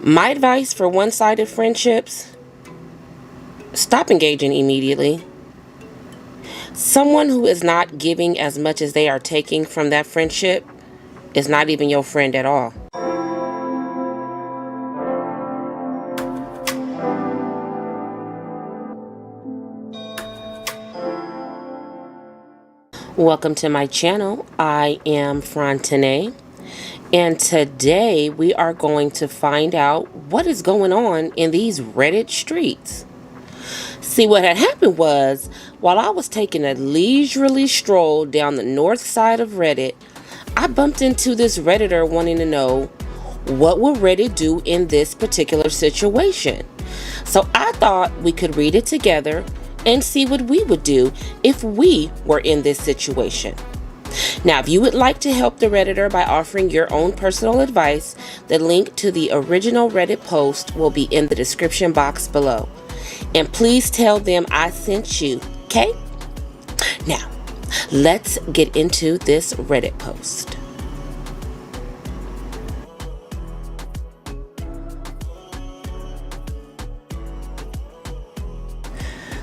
My advice for one-sided friendships: stop engaging immediately. Someone who is not giving as much as they are taking from that friendship is not even your friend at all. Welcome to my channel. I am Frontine, and today we are going to find out what is going on in these Reddit streets. See, what had happened was, while I was taking a leisurely stroll down the north side of Reddit, I bumped into this Redditor wanting to know what would Reddit do in this particular situation. So I thought we could read it together and see what we would do if we were in this situation. Now, if you would like to help the Redditor by offering your own personal advice, the link to the original Reddit post will be in the description box below. And please tell them I sent you, okay? Now, let's get into this Reddit post.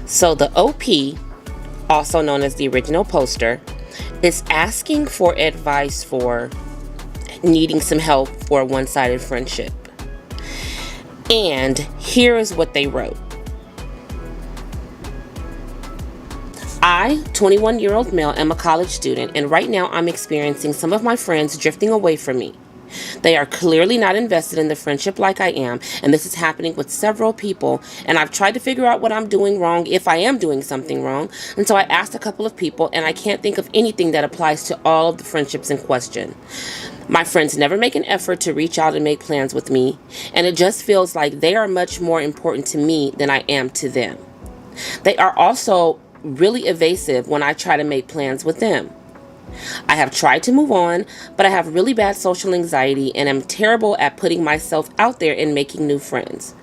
So the OP, also known as the original poster, is asking for advice for needing some help for a one-sided friendship. And here is what they wrote. I, 21-year-old male, am a college student, and right now I'm experiencing some of my friends drifting away from me. They are clearly not invested in the friendship like I am, and this is happening with several people, and I've tried to figure out what I'm doing wrong, if I am doing something wrong, and so I asked a couple of people, and I can't think of anything that applies to all of the friendships in question. My friends never make an effort to reach out and make plans with me, and it just feels like they are much more important to me than I am to them. They are also really evasive when I try to make plans with them. I have tried to move on, but I have really bad social anxiety and am terrible at putting myself out there and making new friends.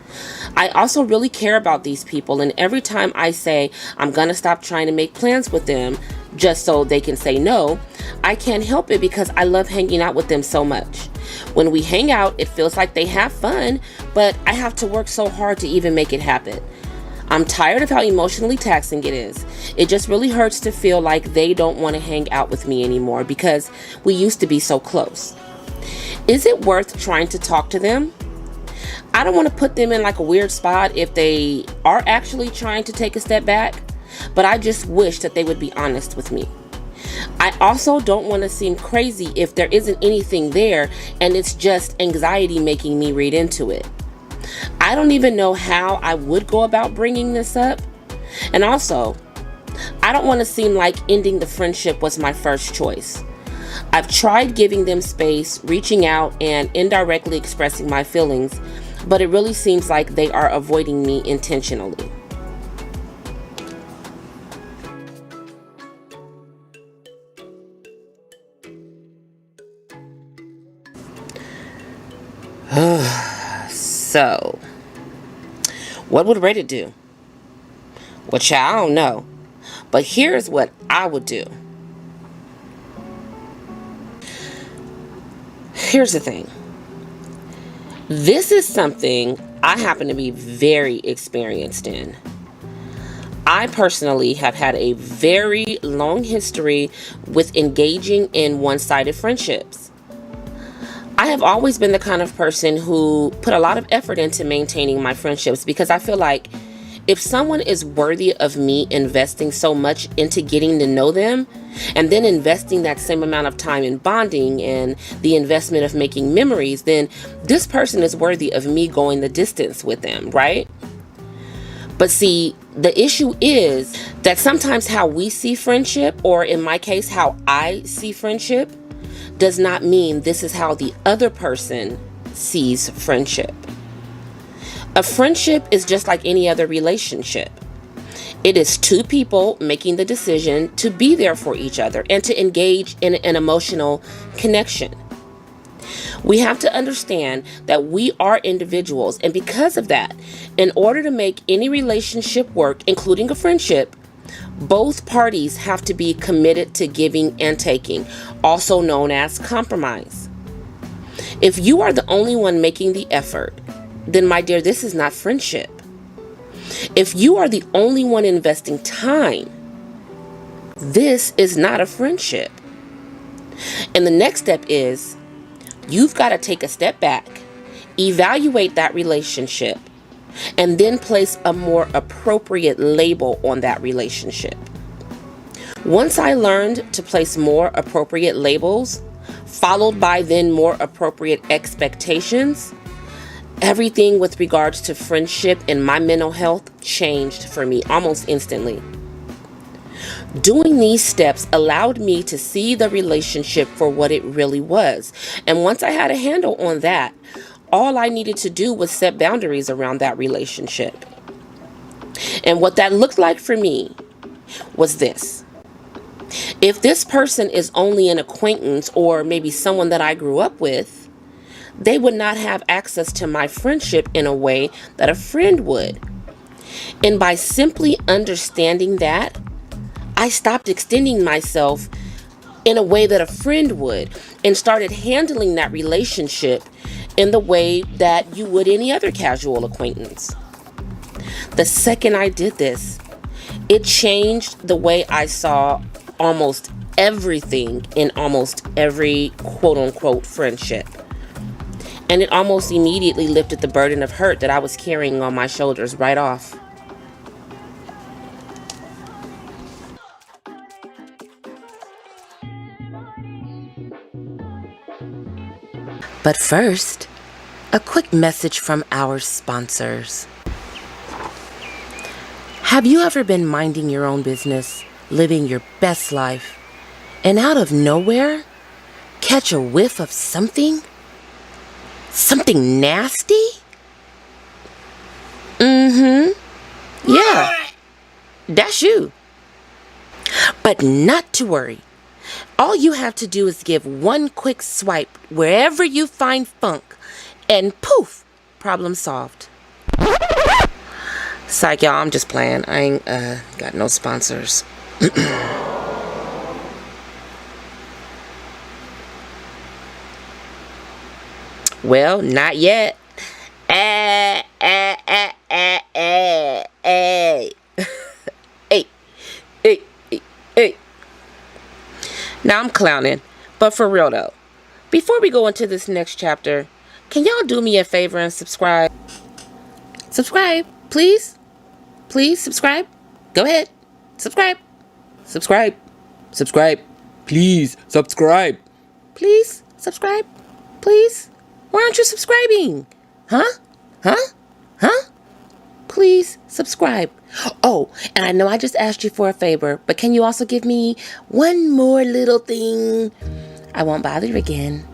I also really care about these people, and every time I say I'm gonna stop trying to make plans with them just so they can say no, I can't help it because I love hanging out with them so much. When we hang out, it feels like they have fun, but I have to work so hard to even make it happen. I'm tired of how emotionally taxing it is. It just really hurts to feel like they don't want to hang out with me anymore because we used to be so close. Is it worth trying to talk to them? I don't want to put them in like a weird spot if they are actually trying to take a step back, but I just wish that they would be honest with me. I also don't want to seem crazy if there isn't anything there and it's just anxiety making me read into it. I don't even know how I would go about bringing this up. And also, I don't want to seem like ending the friendship was my first choice. I've tried giving them space, reaching out, and indirectly expressing my feelings, but it really seems like they are avoiding me intentionally. So, what would Reddit do? Which I don't know. But here's what I would do. Here's the thing. This is something I happen to be very experienced in. I personally have had a very long history with engaging in one-sided friendships. I have always been the kind of person who put a lot of effort into maintaining my friendships because I feel like if someone is worthy of me investing so much into getting to know them and then investing that same amount of time in bonding and the investment of making memories, then this person is worthy of me going the distance with them, right? But see, the issue is that sometimes how we see friendship, or in my case, how I see friendship, does not mean this is how the other person sees friendship. A friendship is just like any other relationship. It is two people making the decision to be there for each other and to engage in an emotional connection. We have to understand that we are individuals, and because of that, in order to make any relationship work, including a friendship, both parties have to be committed to giving and taking, also known as compromise. If you are the only one making the effort then my dear, this is not friendship. If you are the only one investing time, this is not a friendship. And the next step is you've got to take a step back, evaluate that relationship, and then place a more appropriate label on that relationship. Once I learned to place more appropriate labels, followed by then more appropriate expectations, everything with regards to friendship and my mental health changed for me almost instantly. Doing these steps allowed me to see the relationship for what it really was. And once I had a handle on that, all I needed to do was set boundaries around that relationship. And what that looked like for me was this. If this person is only an acquaintance or maybe someone that I grew up with, they would not have access to my friendship in a way that a friend would. And by simply understanding that, I stopped extending myself in a way that a friend would and started handling that relationship in the way that you would any other casual acquaintance. The second I did this, it changed the way I saw almost everything in almost every quote-unquote friendship. And it almost immediately lifted the burden of hurt that I was carrying on my shoulders right off. But first, a quick message from our sponsors. Have you ever been minding your own business, living your best life, and out of nowhere, catch a whiff of something? Something nasty? Yeah, that's you. But not to worry. All you have to do is give one quick swipe wherever you find funk, and poof, problem solved. Psych, y'all, I'm just playing. I ain't got no sponsors. Well, not yet. Hey. Hey. Now I'm clowning, but for real though, before we go into this next chapter, can y'all do me a favor and subscribe? Subscribe, please. Please subscribe. Go ahead. Subscribe. Subscribe. Subscribe. Please subscribe. Please subscribe. Please. Why aren't you subscribing? Huh? Please subscribe. Oh, and I know I just asked you for a favor, but can you also give me one more little thing? I won't bother you again.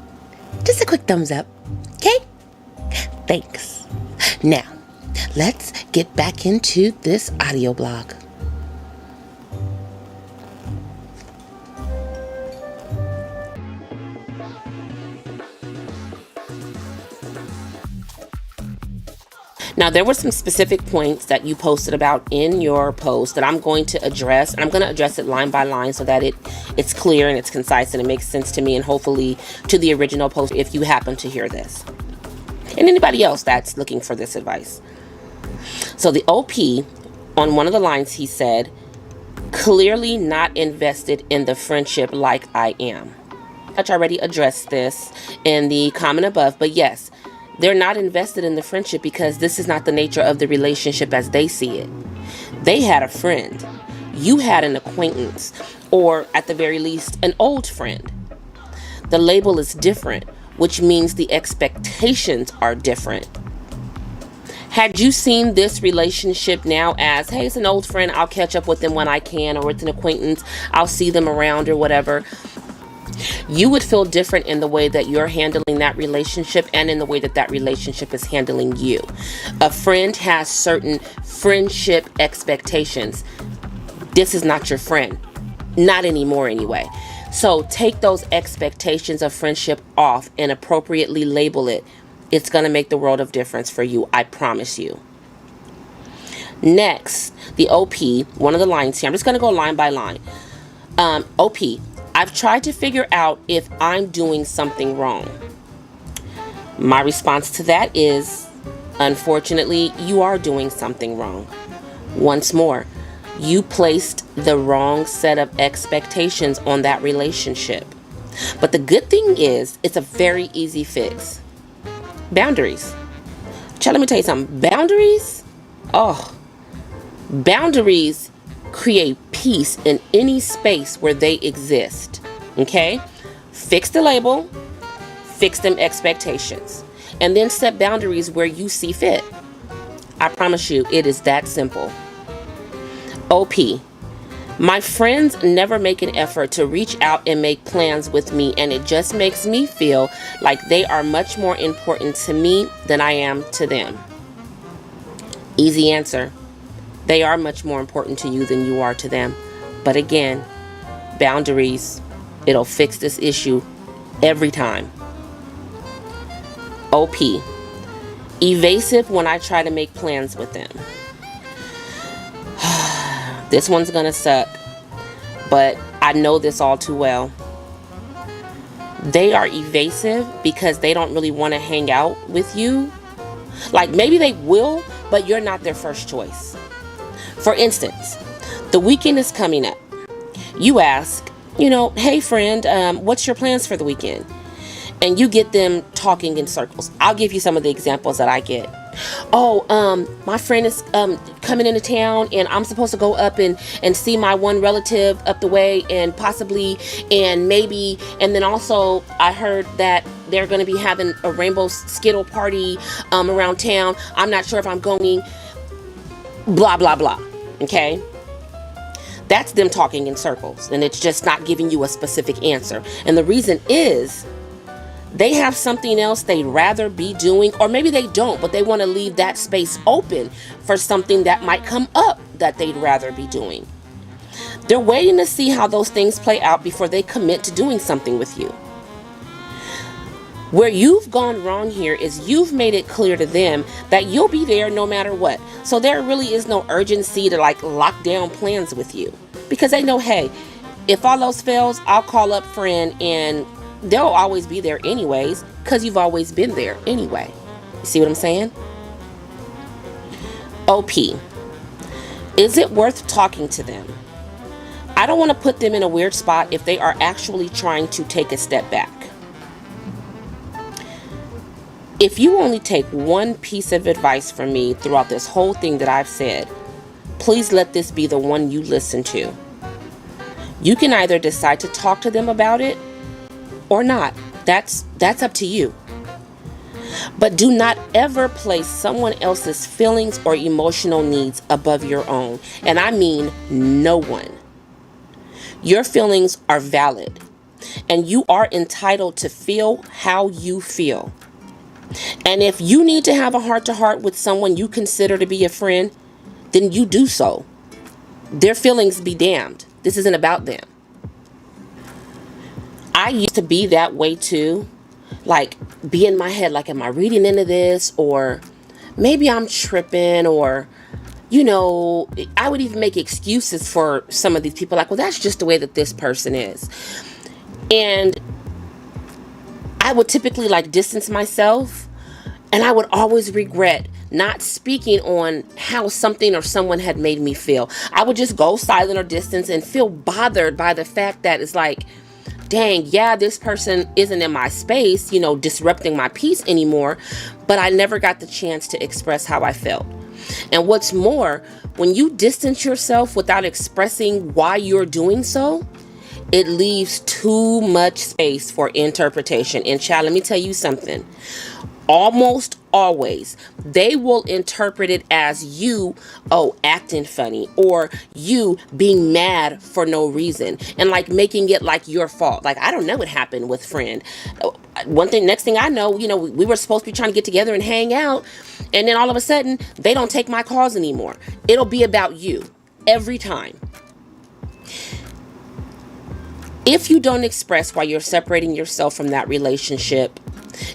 Just a quick thumbs up. Okay? Thanks. Now, let's get back into this audio blog. Now, there were some specific points that you posted about in your post that I'm going to address. And I'm going to address it line by line so that it's clear and it's concise and it makes sense to me and hopefully to the original post if you happen to hear this. And anybody else that's looking for this advice. So the OP, on one of the lines he said, clearly not invested in the friendship like I am. I already addressed this in the comment above, but yes, they're not invested in the friendship because this is not the nature of the relationship as they see it. They had a friend. You had an acquaintance, or at the very least, an old friend. The label is different, which means the expectations are different. Had you seen this relationship now as, hey, it's an old friend, I'll catch up with them when I can, or it's an acquaintance, I'll see them around or whatever, you would feel different in the way that you're handling that relationship and in the way that that relationship is handling you. A friend has certain friendship expectations. This is not your friend. Not anymore anyway. So take those expectations of friendship off and appropriately label it. It's going to make the world of difference for you. I promise you. Next, the OP, one of the lines here. I'm just going to go line by line. OP. I've tried to figure out if I'm doing something wrong. My response to that is, Unfortunately, you are doing something wrong. Once more, you placed the wrong set of expectations on that relationship. But the good thing is, it's a very easy fix. Boundaries. Child, let me tell you something. Oh, boundaries create peace in any space where they exist. Okay? Fix the label, fix them expectations, and then set boundaries where you see fit. I promise you, it is that simple. OP. My friends never make an effort to reach out and make plans with me, and it just makes me feel like they are much more important to me than I am to them. Easy answer. They are much more important to you than you are to them. But again, boundaries, it'll fix this issue every time. OP. Evasive when I try to make plans with them. This one's gonna suck, but I know this all too well. They are evasive because they don't really want to hang out with you. Like, maybe they will, but you're not their first choice. For instance, the weekend is coming up. You ask, hey friend, what's your plans for the weekend? And you get them talking in circles. I'll give you some of the examples that I get. My friend is coming into town, and I'm supposed to go up and see my one relative up the way, and possibly, and maybe, and then also I heard that they're going to be having a rainbow skittle party around town. I'm not sure if I'm going, blah, blah, blah. Okay? That's them talking in circles, and it's just not giving you a specific answer. And the reason is, they have something else they'd rather be doing, or maybe they don't, but they want to leave that space open for something that might come up that they'd rather be doing. They're waiting to see how those things play out before they commit to doing something with you. Where you've gone wrong here is you've made it clear to them that you'll be there no matter what. So there really is no urgency to lock down plans with you, because they know, hey, if all else fails, I'll call up friend and they'll always be there anyways, because you've always been there anyway. You see what I'm saying? OP. Is it worth talking to them? I don't want to put them in a weird spot if they are actually trying to take a step back. If you only take one piece of advice from me throughout this whole thing that I've said, please let this be the one you listen to. You can either decide to talk to them about it or not. That's up to you. But do not ever place someone else's feelings or emotional needs above your own. And I mean no one. Your feelings are valid, and you are entitled to feel how you feel. And if you need to have a heart-to-heart with someone you consider to be a friend, then you do so. Their feelings be damned. This isn't about them. I used to be that way too. Be in my head, am I reading into this? Or maybe I'm tripping, or, I would even make excuses for some of these people. Well, that's just the way that this person is. And I would typically distance myself, and I would always regret not speaking on how something or someone had made me feel. I would just go silent or distance and feel bothered by the fact that it's dang, yeah, this person isn't in my space, disrupting my peace anymore, but I never got the chance to express how I felt. And what's more, when you distance yourself without expressing why you're doing so, it leaves too much space for interpretation. And child, let me tell you something. Almost always, they will interpret it as you, acting funny, or you being mad for no reason, and making it your fault. I don't know what happened with friend. Next thing I know, we were supposed to be trying to get together and hang out, and then all of a sudden, they don't take my calls anymore. It'll be about you every time. If you don't express why you're separating yourself from that relationship,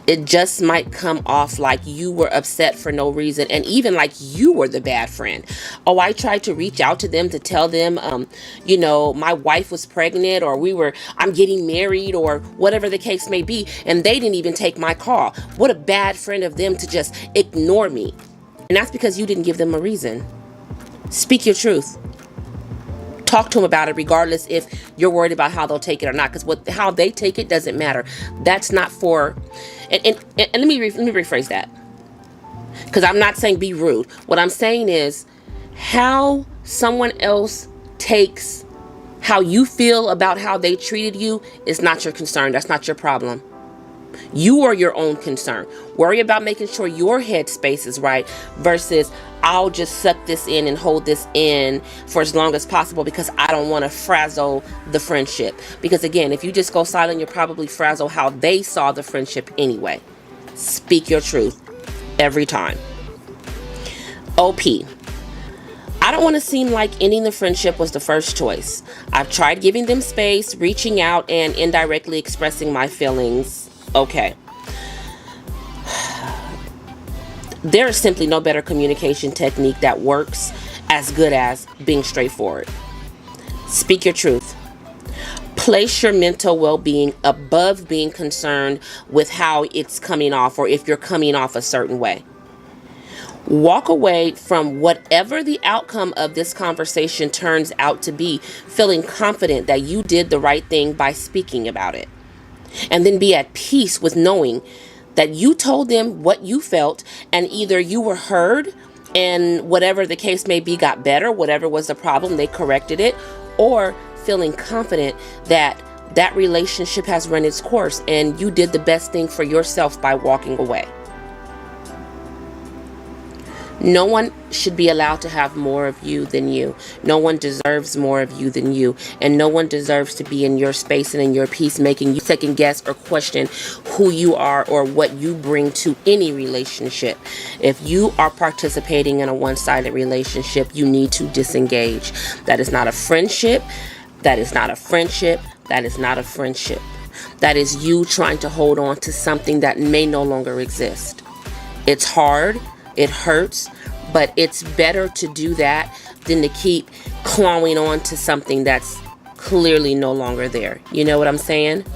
it just might come off like you were upset for no reason, and even like you were the bad friend. Oh, I tried to reach out to them to tell them, my wife was pregnant, or I'm getting married, or whatever the case may be, and they didn't even take my call. What a bad friend of them to just ignore me. And that's because you didn't give them a reason. Speak your truth. Talk to them about it, regardless if you're worried about how they'll take it or not, because how they take it doesn't matter. That's not for, and let me rephrase that, because I'm not saying be rude. What I'm saying is how someone else takes how you feel about how they treated you is not your concern. That's not your problem. You are your own concern. Worry about making sure your headspace is right versus I'll just suck this in and hold this in for as long as possible because I don't want to frazzle the friendship. Because again, if you just go silent, you'll probably frazzle how they saw the friendship anyway. Speak your truth every time. OP. I don't want to seem like ending the friendship was the first choice. I've tried giving them space, reaching out, and indirectly expressing my feelings. Okay. There is simply no better communication technique that works as good as being straightforward. Speak your truth. Place your mental well-being above being concerned with how it's coming off or if you're coming off a certain way. Walk away from whatever the outcome of this conversation turns out to be, feeling confident that you did the right thing by speaking about it. And then be at peace with knowing that you told them what you felt, and either you were heard and whatever the case may be got better, whatever was the problem, they corrected it, or feeling confident that that relationship has run its course and you did the best thing for yourself by walking away. No one should be allowed to have more of you than you. No one deserves more of you than you. And no one deserves to be in your space and in your peace, making you second guess or question who you are or what you bring to any relationship. If you are participating in a one-sided relationship, you need to disengage. That is not a friendship. That is not a friendship. That is not a friendship. That is you trying to hold on to something that may no longer exist. It's hard. It hurts, but it's better to do that than to keep clawing on to something that's clearly no longer there. You know what I'm saying?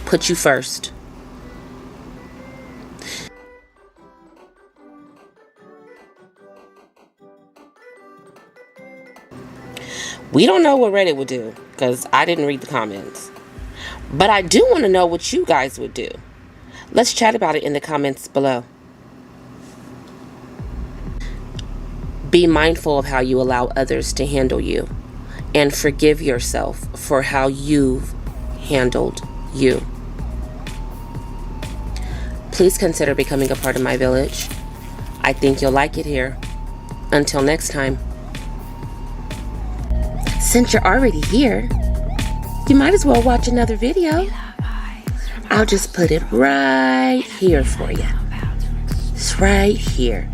Put you first. We don't know what Reddit would do because I didn't read the comments. But I do want to know what you guys would do. Let's chat about it in the comments below. Be mindful of how you allow others to handle you, and forgive yourself for how you've handled you. Please consider becoming a part of my village. I think you'll like it here. Until next time. Since you're already here, you might as well watch another video. I'll just put it right here for you. It's right here.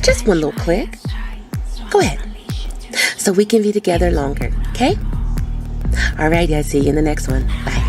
Just one little click. Go ahead. So we can be together longer, okay? Alright, I'll see you in the next one. Bye.